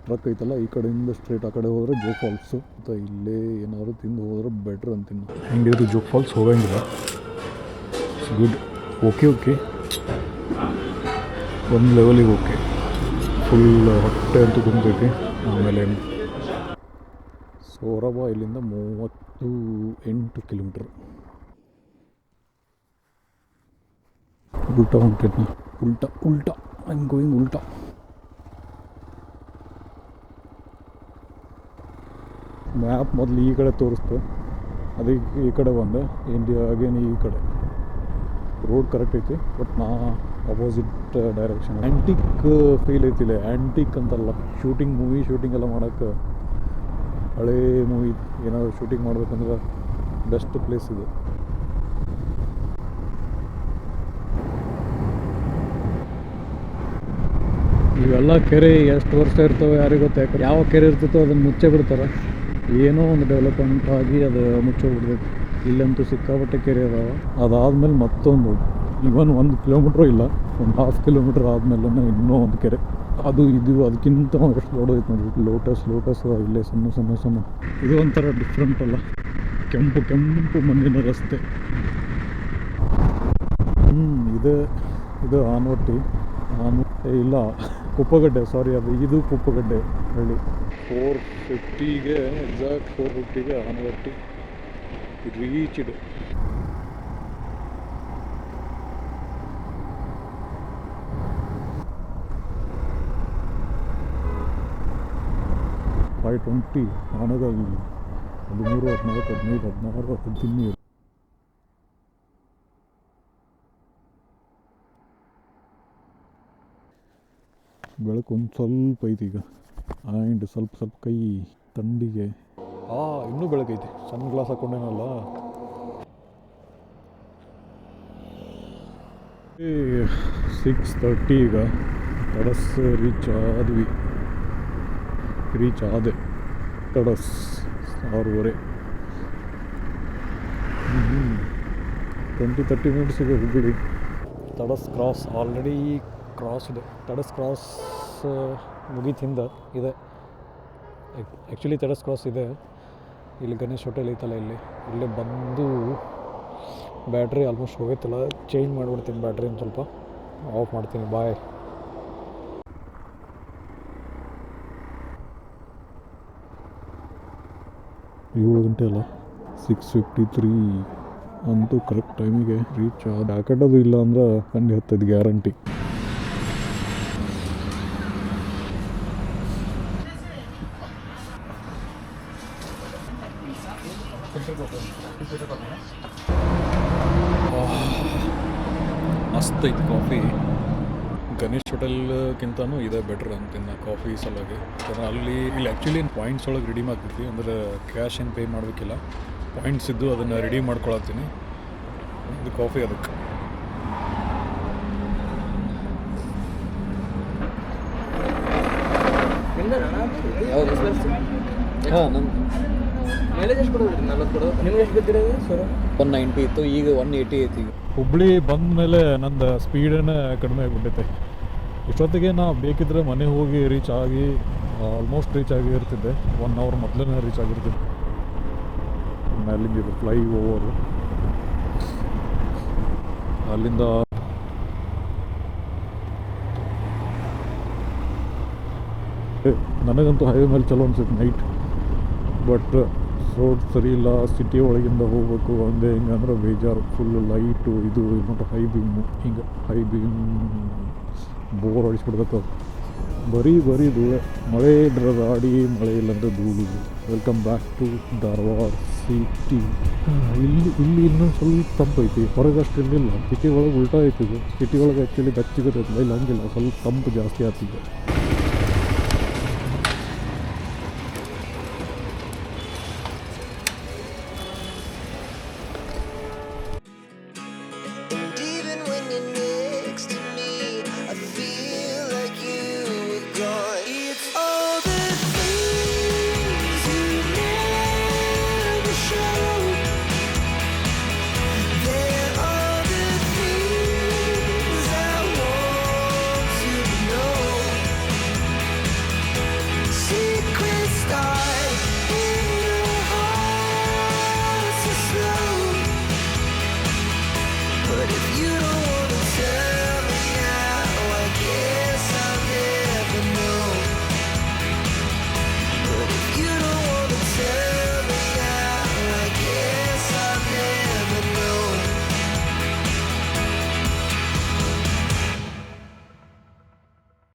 ಟ್ರಕ್ ಐತಲ್ಲ, ಈ ಕಡೆಯಿಂದ ಸ್ಟ್ರೇಟ್ ಆ ಕಡೆ ಹೋದರೆ ಜೋಗ್ ಫಾಲ್ಸು ಅಂತ. ಇಲ್ಲೇ ಏನಾದರೂ ತಿಂದು ಹೋದ್ರೆ ಬೆಟ್ರ್ ಅಂತೀನಿ. ಹೆಂಗಿದ್ರು ಜೋಗ್ ಫಾಲ್ಸ್ ಹೋಗಂಗಿಲ್ಲ. It's good. ಓಕೆ ಒಂದು ಲೆವೆಲಿಗೆ ಓಕೆ. ಫುಲ್ ಹೊಟ್ಟೆ ಅಂತೂ ತುಂಬೈತಿ. ಆಮೇಲೆ ಸೋರಬ ಇಲ್ಲಿಂದ 38 ಕಿಲೋಮೀಟ್ರ್. ಉಲ್ಟಾ ಹೊಂಟೈತಿ. ಉಲ್ಟಾ ಐ ಆಮ್ ಗೋಯಿಂಗ್ ಉಲ್ಟಾ. ಮ್ಯಾಪ್ ಮೊದಲು ಈ ಕಡೆ ತೋರಿಸ್ತು, ಅದಕ್ಕೆ ಈ ಕಡೆ ಬಂದೆ. ಇಂಡಿಯಾ ಅಗೇನ್ ಈ ಕಡೆ. ರೋಡ್ ಕರೆಕ್ಟ್ ಐತಿ, ಬಟ್ ನಾ ಅಪೋಸಿಟ್ ಡೈರೆಕ್ಷನ್. ಆ್ಯಂಟಿಕ್ ಫೀಲ್ ಐತಿಲ್ಲ, ಆ್ಯಂಟಿಕ್ ಅಂತಾರಲ್ಲ, ಮೂವಿ ಶೂಟಿಂಗ್ ಎಲ್ಲ ಮಾಡೋಕ್ಕೆ. ಹಳೇ ಮೂವಿ ಏನಾದರೂ ಶೂಟಿಂಗ್ ಮಾಡ್ಬೇಕಂದ್ರೆ ಬೆಸ್ಟ್ ಪ್ಲೇಸ್ ಇದು. ಇವೆಲ್ಲ ಕೆರೆ ಎಷ್ಟು ವರ್ಷ ಇರ್ತವೆ ಯಾರಿಗೆ ಗೊತ್ತಾಗ. ಯಾವ ಕೆರೆ ಇರ್ತೈತೋ ಅದನ್ನು ಮುಚ್ಚೇ ಬಿಡ್ತಾರೆ. ಏನೋ ಒಂದು ಡೆವಲಪ್ಮೆಂಟ್ ಆಗಿ ಅದು ಮುಚ್ಚೋಗ್ಬಿಡ್ತೈತಿ. ಇಲ್ಲಂತೂ ಸಿಕ್ಕಾಪಟ್ಟೆ ಕೆರೆ ಅದಾವ. ಅದಾದ್ಮೇಲೆ ಮತ್ತೊಂದು ಇವನ್ 1 ಕಿಲೋಮೀಟ್ರು ಇಲ್ಲ, ಒಂದು 1/2 ಕಿಲೋಮೀಟ್ರ್ ಆದಮೇಲೆ ಇನ್ನೂ ಒಂದು ಕೆರೆ. ಅದು ಇದು ಅದಕ್ಕಿಂತ ಎಷ್ಟು ದೊಡ್ಡದೈತೆ ನೋಡ್ರಿ. ಲೋಟಸ್ ಇಲ್ಲೇ ಸಣ್ಣ. ಇದು ಒಂಥರ ಡಿಫ್ರೆಂಟ್ ಅಲ್ಲ, ಕೆಂಪು ಮಣ್ಣಿನ ರಸ್ತೆ. ಇದು ಆನವಟ್ಟಿ ಇಲ್ಲ ಕುಪ್ಪಗಡ್ಡೆ, ಸಾರಿ ಇದು ಕುಪ್ಪಗಡ್ಡೆ ಹಳ್ಳಿ. 450ಗೆ ಎಕ್ಸಾಕ್ಟ್ 450ಗೆ ಆನವಟ್ಟಿ ರೀಚ್ಡ್. $520 ಆನಗಾಗಿ 13, 14, 15, 16, 17. ಬೆಳಕು ಒಂದು ಸ್ವಲ್ಪ ಐತಿ ಈಗ, ಆ್ಯಂಡ್ ಸ್ವಲ್ಪ ಕೈ ಥಂಡಿಗೆ ಇನ್ನೂ ಬೆಳಕೈತಿ. ಸನ್ ಗ್ಲಾಸ್ ಹಾಕ್ಕೊಂಡೇನಲ್ಲ. 6:30 ಈಗ ತಡಸ್ ರೀಚ್ ಆದೆ. ತಡಸ್ 6:30. 20-30 ಮಿನಿಟ್ಸಿಗೆ Hubballi. Tadas cross already crossed. Tadas cross ಮುಗೀತಿಂದ ಇದೆ ಆ್ಯಕ್ಚುಲಿ. ತಡಸ್ ಕ್ರಾಸ್ ಇದೆ. ಇಲ್ಲಿ ಗಣೇಶ್ ಹೋಟೆಲ್ ಐತಲ್ಲ, ಇಲ್ಲೇ ಬಂದು ಬ್ಯಾಟ್ರಿ ಆಲ್ಮೋಸ್ಟ್ ಹೋಗೈತಲ್ಲ, ಚೇಂಜ್ ಮಾಡಿಬಿಡ್ತೀನಿ ಬ್ಯಾಟ್ರಿನ, ಸ್ವಲ್ಪ ಆಫ್ ಮಾಡ್ತೀನಿ. ಬಾಯ್. ಏಳು ಗಂಟೆ ಅಲ್ಲ, 6:53 ಅಂತೂ ಕರೆಕ್ಟ್ ಟೈಮಿಗೆ ರೀಚ್ ಆದ. ಯಾಕಟ್ಟದು ಇಲ್ಲ ಅಂದ್ರೆ ಹಂಗೆ ಹತ್ತೈದು ಗ್ಯಾರಂಟಿ. ಮಸ್ತ್ ಐತಿ ಕಾಫಿ. ಗಣೇಶ್ ಹೋಟೆಲ್ಗಿಂತನೂ ಇದೇ ಬೆಟ್ರ್ ಅಂತೀನಿ ಕಾಫಿ ಸಲುವಾಗಿ. ಯಾಕಂದ್ರೆ ಇಲ್ಲಿ ಆ್ಯಕ್ಚುಲಿ ಪಾಯಿಂಟ್ಸ್ ಒಳಗೆ ರೆಡಿ ಮಾಡಿಬಿಡ್ತೀವಿ, ಅಂದರೆ ಕ್ಯಾಶ್ ಏನು ಪೇ ಮಾಡಬೇಕಿಲ್ಲ. ಪಾಯಿಂಟ್ಸ್ ಇದ್ದು ಅದನ್ನು ರೆಡಿ ಮಾಡ್ಕೊಳತ್ತೀನಿ. ಇದು ಕಾಫಿ ಅದಕ್ಕೆ. ಮೈಲೇಜ್ ಎಷ್ಟು ಕೊಡೋದು? 40 ಕೊಡೋದು. ನಿಮ್ಗೆ ಎಷ್ಟು ಗೊತ್ತಿರೋದು ಸರ್? 190 ಇತ್ತು, ಈಗ 180 ಐತಿ. ಈಗ ಹುಬ್ಳಿ ಬಂದ ಮೇಲೆ ನಂದು ಸ್ಪೀಡೇನೆ ಕಡಿಮೆ ಆಗಿಬಿಟ್ಟೈತೆ. ಇಷ್ಟೊತ್ತಿಗೆ ನಾ ಬೇಕಿದ್ರೆ ಮನೆ ಹೋಗಿ ರೀಚ್ ಆಗಿ ಆಲ್ಮೋಸ್ಟ್ ರೀಚ್ ಆಗಿರ್ತಿದ್ದೆ. 1 ಅವರ್ ಮೊದಲೇ ರೀಚ್ ಆಗಿರ್ತಿದ್ದೆ. ಮೇಲಿಂದ ಫ್ಲೈ ಓವರ್, ಅಲ್ಲಿಂದ ನನಗಂತೂ ಹೈವೇ ಮೇಲೆ ಚಲೋ ಅನ್ಸುತ್ತೆ ನೈಟ್. ಬಟ್ ರೋಡ್ ಸರಿ ಇಲ್ಲ, ಸಿಟಿ ಒಳಗಿಂದ ಹೋಗ್ಬೇಕು ಹಂಗೆ ಹಿಂಗೆ ಅಂದ್ರೆ ಬೇಜಾರು. ಫುಲ್ ಲೈಟು ಇದು ಮತ್ತು ಹೈ ಬೀಮ್ ಬೋರ್ ಹೊಡಿಸ್ಬಿಡ್ಬೇಕು. ಬರೀ ಧೂಳೆ, ಮಳೆ ಗಾಡಿ, ಮಳೆ ಇಲ್ಲಂದ್ರೆ ಧೂಳು. Welcome back to Dharwad city. ಇಲ್ಲಿ ಇನ್ನೊಂದು ಸ್ವಲ್ಪ ತಂಪೈತಿ, ಹೊರಗೆ ಅಷ್ಟು ಇರಲಿಲ್ಲ. ಸಿಟಿ ಒಳಗೆ ಉಲ್ಟಾ ಐತಿದೆ. ಸಿಟಿ ಒಳಗೆ ಆ್ಯಕ್ಚುಲಿ ಬೆಚ್ಚಗಿರ್ತೈತಿಲ್ಲ, ಇಲ್ಲಿ ಹಂಗಿಲ್ಲ, ಸ್ವಲ್ಪ ತಂಪು ಜಾಸ್ತಿ ಆಗ್ತಿದೆ.